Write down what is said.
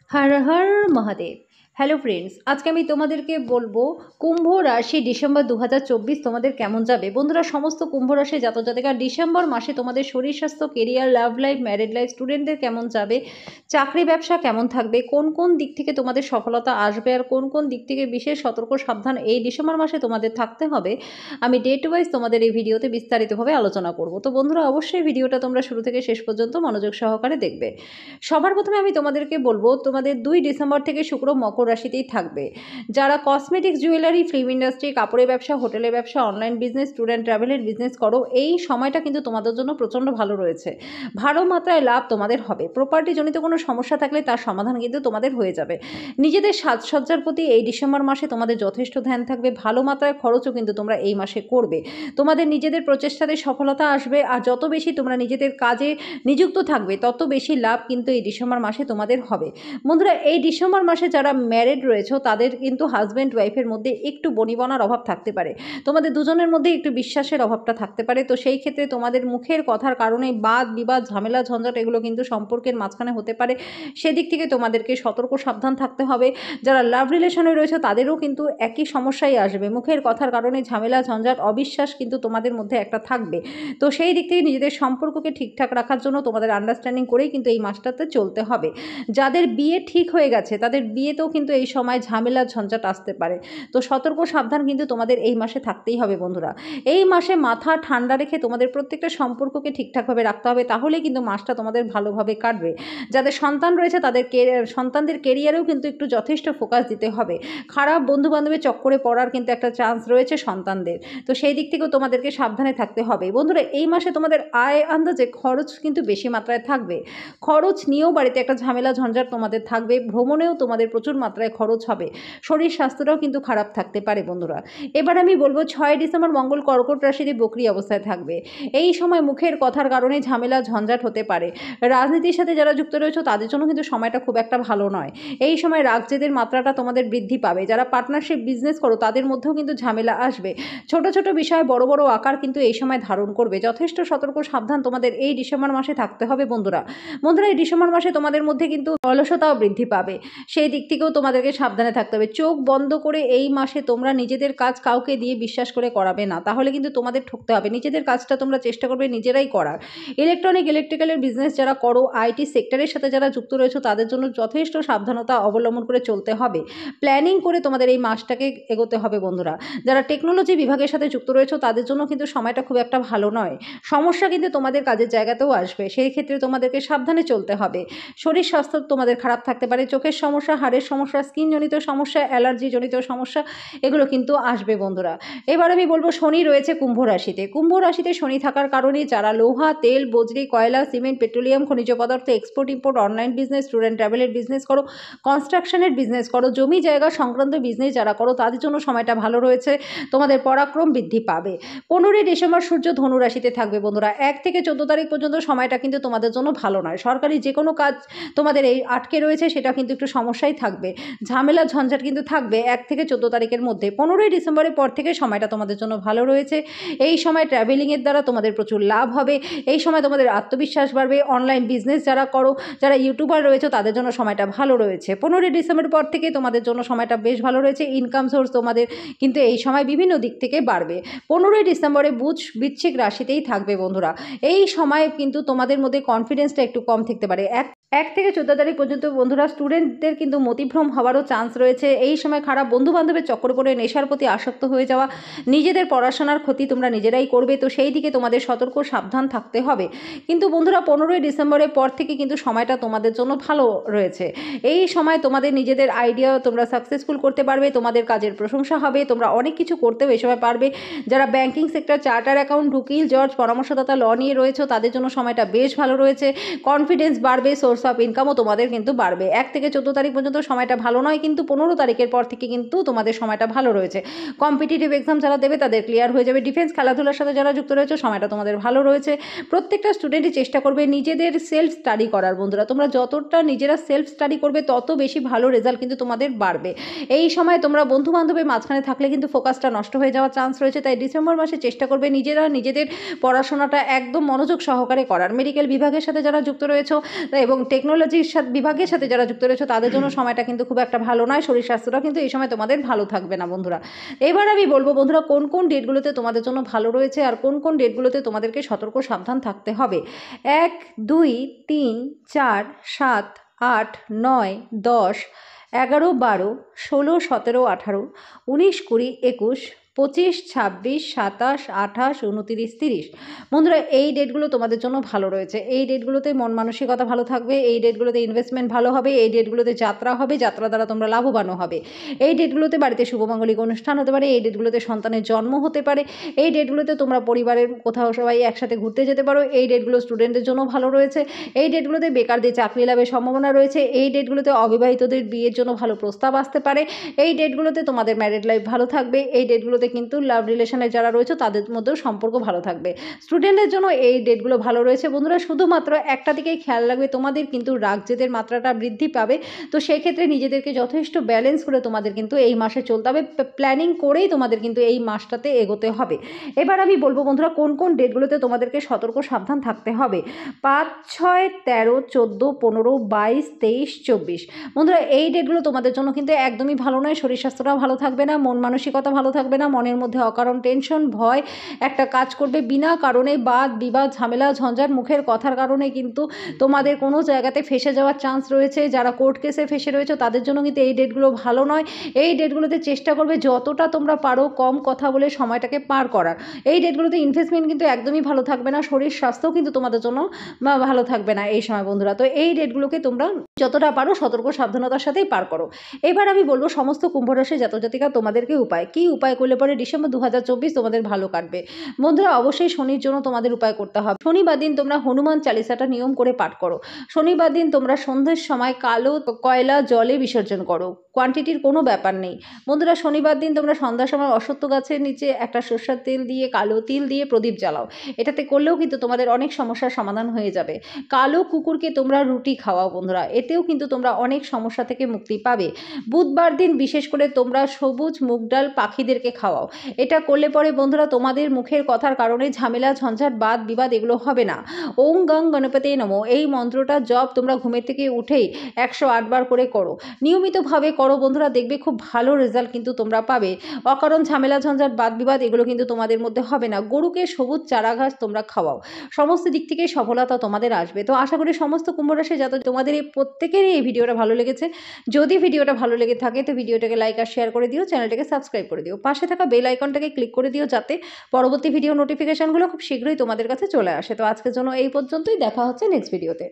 Har Har Mahadev. Hello friends, আজকে আমি তোমাদেরকে বলবো কুম্ভ রাশি ডিসেম্বর 2024 তোমাদের কেমন যাবে। বন্ধুরা, সমস্ত কুম্ভ রাশি জাতক জাতিকা ডিসেম্বর মাসে তোমাদের শরীর স্বাস্থ্য, career, love life, married life, স্টুডেন্টদের কেমন যাবে, চাকরি ব্যবসা কেমন থাকবে, কোন কোন দিক থেকে তোমাদের সফলতা আসবে আর কোন কোন দিক থেকে বিশেষ সতর্ক সাবধান এই ডিসেম্বর মাসে তোমাদের থাকতে হবে, আমি ডেট ওয়াইজ তোমাদের এই ভিডিওতে বিস্তারিতভাবে আলোচনা করব। তো বন্ধুরা, অবশ্যই ভিডিওটা তোমরা শুরু থেকে শেষ পর্যন্ত মনোযোগ সহকারে দেখবে। সবার প্রথমে আমি তোমাদেরকে বলবো, তোমাদের 2 ডিসেম্বর থেকে শুক্র মকর রাশিতেই থাকবে। যারা কসমেটিক্স, জুয়েলারি, ফিল্ম ইন্ডাস্ট্রি, কাপড়ের ব্যবসা, হোটেলের ব্যবসা, অনলাইন বিজনেস, স্টুডেন্ট ট্রাভেলের বিজনেস করো, এই সময়টা কিন্তু তোমাদের জন্য প্রচণ্ড ভালো রয়েছে। ভালো মাত্রায় লাভ তোমাদের হবে। প্রপার্টি জনিত কোনো সমস্যা থাকলে তার সমাধান কিন্তু তোমাদের হয়ে যাবে। নিজেদের সাজসজ্জার প্রতি এই ডিসেম্বর মাসে তোমাদের যথেষ্ট ধ্যান থাকবে। ভালো মাত্রায় খরচও কিন্তু তোমরা এই মাসে করবে। তোমাদের নিজেদের প্রচেষ্টাতে সফলতা আসবে, আর যত বেশি তোমরা নিজেদের কাজে নিযুক্ত থাকবে তত বেশি লাভ কিন্তু এই ডিসেম্বর মাসে তোমাদের হবে। বন্ধুরা, এই ডিসেম্বর মাসে যারা ম্যারিড রয়েছে তাদের কিন্তু হাজব্যান্ড ওয়াইফের মধ্যে একটু বনিবনার অভাব থাকতে পারে। তোমাদের দুজনের মধ্যে একটু বিশ্বাসের অভাবটা থাকতে পারে। তো সেই ক্ষেত্রে তোমাদের মুখের কথার কারণে বাদ বিবাদ, ঝামেলা, ঝঞ্ঝাট এগুলো কিন্তু সম্পর্কের মাঝখানে হতে পারে। সেদিক থেকে তোমাদেরকে সতর্ক সাবধান থাকতে হবে। যারা লাভ রিলেশনে রয়েছে তাদেরও কিন্তু একই সমস্যাই আসবে। মুখের কথার কারণে ঝামেলা, ঝঞ্ঝাট, অবিশ্বাস কিন্তু তোমাদের মধ্যে একটা থাকবে। তো সেই দিক থেকে নিজেদের সম্পর্ককে ঠিকঠাক রাখার জন্য তোমাদের আন্ডারস্ট্যান্ডিং করেই কিন্তু এই মাসটাতে চলতে হবে। যাদের বিয়ে ঠিক হয়ে গেছে তাদের বিয়েতেও কিন্তু এই সময় ঝামেলা, ঝঞ্ঝাট আসতে পারে। তো সতর্ক সাবধান কিন্তু তোমাদের এই মাসে থাকতেই হবে। বন্ধুরা, এই মাসে মাথা ঠান্ডা রেখে তোমাদের প্রত্যেকটা সম্পর্ককে ঠিকঠাকভাবে রাখতে হবে, তাহলে কিন্তু মাসটা তোমাদের ভালোভাবে কাটবে। যাদের সন্তান রয়েছে তাদের সন্তানদের কেরিয়ারেও কিন্তু একটু যথেষ্ট ফোকাস দিতে হবে। খারাপ বন্ধু বান্ধবের চক্করে পড়ার কিন্তু একটা চান্স রয়েছে সন্তানদের। তো সেই দিক থেকেও তোমাদেরকে সাবধানে থাকতে হবে। বন্ধুরা, এই মাসে তোমাদের আয় আন্দাজে খরচ কিন্তু বেশি মাত্রায় থাকবে। খরচ নিয়েও বাড়িতে একটা ঝামেলা ঝঞ্ঝাট তোমাদের থাকবে। ভ্রমণেও তোমাদের প্রচুর মাত্রায় খরচ হবে। শরীর স্বাস্থ্যটাও কিন্তু খারাপ থাকতে পারে। বন্ধুরা, এবার আমি বলবো 6 ডিসেম্বর মঙ্গল কর্কট রাশিতে বকরি অবস্থায় থাকবে। এই সময় মুখের কথার কারণে ঝামেলা ঝঞ্ঝাট হতে পারে। রাজনীতির সাথে যারা যুক্ত রয়েছে তাদের জন্য কিন্তু সময়টা খুব একটা ভালো নয়। এই সময় রাগজেদের মাত্রাটা তোমাদের বৃদ্ধি পাবে। যারা পার্টনারশিপ বিজনেস করো তাদের মধ্যেও কিন্তু ঝামেলা আসবে। ছোট ছোট বিষয় বড় বড় আকার কিন্তু এই সময় ধারণ করবে। যথেষ্ট সতর্ক সাবধান তোমাদের এই ডিসেম্বর মাসে থাকতে হবে। বন্ধুরা, এই ডিসেম্বর মাসে তোমাদের মধ্যে কিন্তু অলসতাও বৃদ্ধি পাবে। সেই দিক থেকেও তোমাদেরকে সাবধানে থাকতে হবে। চোখ বন্ধ করে এই মাসে তোমরা নিজেদের কাজ কাউকে দিয়ে বিশ্বাস করে করাবে না, তাহলে কিন্তু তোমাদের ঠকতে হবে। নিজেদের কাজটা তোমরা চেষ্টা করবে নিজেরাই করার। ইলেকট্রিক্যালের বিজনেস যারা করো, আইটি সেক্টরের সাথে যারা যুক্ত রয়েছে তাদের জন্য যথেষ্ট সাবধানতা অবলম্বন করে চলতে হবে। প্ল্যানিং করে তোমাদের এই মাসটাকে এগোতে হবে। বন্ধুরা, যারা টেকনোলজি বিভাগের সাথে যুক্ত রয়েছে তাদের জন্য কিন্তু সময়টা খুব একটা ভালো নয়। সমস্যা কিন্তু তোমাদের কাজের জায়গাতেও আসবে। সেই ক্ষেত্রে তোমাদেরকে সাবধানে চলতে হবে। শরীর স্বাস্থ্য তোমাদের খারাপ থাকতে পারে। চোখের সমস্যা, হাড়ের সমস্যা, স্কিনজনিত সমস্যা, অ্যালার্জিজনিত সমস্যা এগুলো কিন্তু আসবে। বন্ধুরা, এবার আমি বলবো শনি রয়েছে কুম্ভ রাশিতে। কুম্ভ রাশিতে শনি থাকার কারণে যারা লোহা, তেল, বজ্রি, কয়লা, সিমেন্ট, পেট্রোলিয়াম, খনিজ পদার্থ, export import, online business, student ট্রাভেলের বিজনেস করো, কনস্ট্রাকশনের বিজনেস করো, জমি জায়গা সংক্রান্ত বিজনেস যারা করো তাদের জন্য সময়টা ভালো রয়েছে। তোমাদের পরাক্রম বৃদ্ধি পাবে। 15 ডিসেম্বর সূর্য ধনু রাশিতে থাকবে। বন্ধুরা, 1 থেকে 14 তারিখ পর্যন্ত সময়টা কিন্তু তোমাদের জন্য ভালো নয়। সরকারি যে কোনো কাজ তোমাদের এই আটকে রয়েছে সেটা কিন্তু একটু সমস্যাই থাকবে। ঝামেলা ঝঞ্ঝাট কিন্তু থাকবে 1 থেকে 14 তারিখের মধ্যে। 15 ডিসেম্বরের পর থেকে সময়টা তোমাদের জন্য ভালো রয়েছে। এই সময় ট্রাভেলিংয়ের দ্বারা তোমাদের প্রচুর লাভ হবে। এই সময় তোমাদের আত্মবিশ্বাস বাড়বে। অনলাইন বিজনেস যারা করো, যারা ইউটিউবার রয়েছে তাদের জন্য সময়টা ভালো রয়েছে। 15 ডিসেম্বরের পর থেকে তোমাদের জন্য সময়টা বেশ ভালো রয়েছে। ইনকাম সোর্স তোমাদের কিন্তু এই সময় বিভিন্ন দিক থেকে বাড়বে। 15 ডিসেম্বরে বুধ বৃশ্চিক রাশিতেই থাকবে। বন্ধুরা, এই সময় কিন্তু তোমাদের মধ্যে কনফিডেন্সটা একটু কম থাকতে পারে। 1 থেকে 14 তারিখ পর্যন্ত বন্ধুরা স্টুডেন্টদের কিন্তু মতিভ্রম হওয়ারও চান্স রয়েছে। এই সময় খারাপ বন্ধু বান্ধবের চক্করে পড়ে নেশার প্রতি আসক্ত হয়ে যাওয়া, নিজেদের পড়াশোনার ক্ষতি তোমরা নিজেরাই করবে। তো সেই দিকে তোমাদের সতর্ক সাবধান থাকতে হবে। কিন্তু বন্ধুরা, 15 ডিসেম্বরের পর থেকে কিন্তু সময়টা তোমাদের জন্য ভালো রয়েছে। এই সময় তোমাদের নিজেদের আইডিয়া তোমরা সাকসেসফুল করতে পারবে। তোমাদের কাজের প্রশংসা হবে। তোমরা অনেক কিছু করতেও এই সময় পারবে। যারা ব্যাংকিং সেক্টর, চার্টার অ্যাকাউন্ট, উকিল, জজ, পরামর্শদাতা, ল নিয়ে রয়েছে তাদের জন্য সময়টা বেশ ভালো রয়েছে। কনফিডেন্স বাড়বে। সোর্স অফ ইনকামও তোমাদের কিন্তু বাড়বে। 1 থেকে 14 তারিখ পর্যন্ত সময়টা ভালো নয়, কিন্তু 15 তারিখের পর থেকে কিন্তু তোমাদের সময়টা ভালো রয়েছে। কম্পিটিটিভ এক্সাম যারা দেবে তাদের ক্লিয়ার হয়ে যাবে। ডিফেন্স, খেলাধুলার সাথে যারা যুক্ত রয়েছে সময়টা তোমাদের ভালো রয়েছে। প্রত্যেকটা স্টুডেন্টই চেষ্টা করবে নিজেদের সেলফ স্টাডি করার। বন্ধুরা, তোমরা যতটা নিজেরা সেলফ স্টাডি করবে তত বেশি ভালো রেজাল্ট কিন্তু তোমাদের বাড়বে। এই সময় তোমরা বন্ধু বান্ধবের মাঝখানে থাকলে কিন্তু ফোকাসটা নষ্ট হয়ে যাওয়ার চান্স রয়েছে। তাই ডিসেম্বর মাসে চেষ্টা করবে নিজেরা নিজেদের পড়াশোনাটা একদম মনোযোগ সহকারে করার। মেডিকেল বিভাগের সাথে যারা যুক্ত রয়েছে এবং টেকনোলজির সাথে বিভাগের সাথে যারা যুক্ত রয়েছে তাদের জন্য সময়টা কিন্তু খুব একটা ভালো নয়, শরীর স্বাস্থ্যটা কিন্তু এই সময় তোমাদের ভালো থাকবে না বন্ধুরা। এবার আমি বলবো বন্ধুরা কোন কোন ডেটগুলোতে তোমাদের জন্য ভালো রয়েছে আর কোন কোন ডেটগুলোতে তোমাদেরকে সতর্ক সাবধান থাকতে হবে। 1, 2, 3, 4, 7, 8, 9, 10, 11, 12, 16, 17, 18, 19, 20, 21, 25, 26, 27, 28, 29, 30 বন্ধুরা এই ডেটগুলো তোমাদের জন্য ভালো রয়েছে। এই ডেটগুলোতে মন মানসিকতা ভালো থাকবে, এই ডেটগুলোতে ইনভেস্টমেন্ট ভালো হবে, এই ডেটগুলোতে যাত্রা হবে, যাত্রা দ্বারা তোমরা লাভবানও হবে। এই ডেটগুলোতে বাড়িতে শুভমঙ্গলিক অনুষ্ঠান হতে পারে, এই ডেটগুলোতে সন্তানের জন্ম হতে পারে, এই ডেটগুলোতে তোমরা পরিবারের কোথাও সবাই একসাথে ঘুরতে যেতে পারো, এই ডেটগুলো স্টুডেন্টদের জন্য ভালো রয়েছে, এই ডেটগুলোতে বেকারদের চাকরি লাভের সম্ভাবনা রয়েছে, এই ডেটগুলোতে অবিবাহিতদের বিয়ের জন্য ভালো প্রস্তাব আসতে পারে, এই ডেটগুলোতে তোমাদের ম্যারিড লাইফ ভালো থাকবে, এই ডেটগুলোতে কিন্তু লাভ রিলেশনে যারা রয়েছে তাদের মধ্যেও সম্পর্ক ভালো থাকবে। স্টুডেন্টদের জন্য এই ডেটগুলো ভালো রয়েছে বন্ধুরা, শুধুমাত্র একটা দিকেই খেয়াল রাখবে, তোমাদের কিন্তু রাগ জেদের মাত্রাটা বৃদ্ধি পাবে, তো সেই ক্ষেত্রে নিজেদেরকে যথেষ্ট ব্যালেন্স করে তোমাদের কিন্তু এই মাসে চলতে হবে, প্ল্যানিং করেই তোমাদের কিন্তু এই মাসটাতে এগোতে হবে। এবার আমি বলবো বন্ধুরা কোন কোন ডেটগুলোতে তোমাদেরকে সতর্ক সাবধান থাকতে হবে। 5, 6, 13, 14, 15, 22, 23, 24 বন্ধুরা এই ডেটগুলো তোমাদের জন্য কিন্তু একদমই ভালো নয়, শরীর স্বাস্থ্যটাও ভালো থাকবে না, মন মানসিকতা ভালো থাকবে না, মনের মধ্যে অকারণ টেনশন ভয় একটা কাজ করবে, বিনা কারণে বাদ বিবাদ ঝামেলা ঝঞ্ঝাট মুখের কথার কারণে কিন্তু তোমাদের কোনো জায়গাতে ফেসে যাওয়ার চান্স রয়েছে। যারা কোর্ট কেসে ফেসে রয়েছে তাদের জন্য কিন্তু এই ডেটগুলো ভালো নয়। এই ডেটগুলোতে চেষ্টা করবে যতটা তোমরা পারো কম কথা বলে সময়টাকে পার করার। এই ডেটগুলোতে ইনভেস্টমেন্ট কিন্তু একদমই ভালো থাকবে না, শরীর স্বাস্থ্যও কিন্তু তোমাদের জন্য ভালো থাকবে না এই সময় বন্ধুরা। তো এই ডেটগুলোকে তোমরা যতটা পারো সতর্ক সাবধানতার সাথেই পার করো। এবার আমি বলবো সমস্ত কুম্ভ রাশি জাতক জাতিকা তোমাদেরকে কী উপায় করলে পরে ডিসেম্বর 2024 তোমাদের ভালো কাটবে। বন্ধুরা অবশ্যই শনির জন্য তোমাদের উপায় করতে হবে। শনিবার দিন তোমরা হনুমান চালিসাটা নিয়ম করে পাঠ করো। শনিবার দিন তোমরা সন্ধ্যের সময় কালো কয়লা জলে বিসর্জন করো, কোয়ান্টিটির কোনো ব্যাপার নেই বন্ধুরা। শনিবার দিন তোমরা সন্ধ্যার সময় অশ্বত্থ গাছের নিচে একটা সরষের তেল দিয়ে কালো তিল দিয়ে প্রদীপ জ্বালাও, এটাতে করলেও কিন্তু তোমাদের অনেক সমস্যার সমাধান হয়ে যাবে। কালো কুকুরকে তোমরা রুটি খাওয়াও বন্ধুরা, এতেও কিন্তু তোমরা অনেক সমস্যা থেকে মুক্তি পাবে। বুধবার দিন বিশেষ করে তোমরা সবুজ মুগ ডাল পাখিদেরকে খাওয়াও, এটা করলে পরে বন্ধুরা তোমাদের মুখের কথার কারণে ঝামেলা ঝঞ্ঝাট বাদ বিবাদ এগুলো হবে না। ওং গং গণপতি নমঃ এই মন্ত্রটা জপ তোমরা ঘুমের থেকে উঠেই 108 বার করে করো, নিয়মিতভাবে করো বন্ধুরা, দেখবে খুব ভালো রেজাল্ট কিন্তু তোমরা পাবে। অকারণ ঝামেলা ঝঞ্ঝাট বাদ বিবাদ এগুলো কিন্তু তোমাদের মধ্যে হবে না। গরুকে সবুজ চারা ঘাস তোমরা খাওয়াও, সমস্ত দিক থেকে সফলতা তোমাদের আসবে। তো আশা করি সমস্ত কুম্ভ রাশি জাতক তোমাদের এই প্রত্যেকেরই এই ভিডিওটা ভালো লেগেছে। যদি ভিডিওটা ভালো লেগে থাকে তো ভিডিওটাকে লাইক আর শেয়ার করে দিও, চ্যানেলটাকে সাবস্ক্রাইব করে দিও, পাশে থাকা বেল আইকনটাকে ক্লিক করে দিও যাতে পরবর্তী ভিডিও নোটিফিকেশনগুলো খুব শীঘ্রই তোমাদের কাছে চলে আসে। তো আজকের জন্য এই পর্যন্তই, দেখা হচ্ছে নেক্সট ভিডিওতে।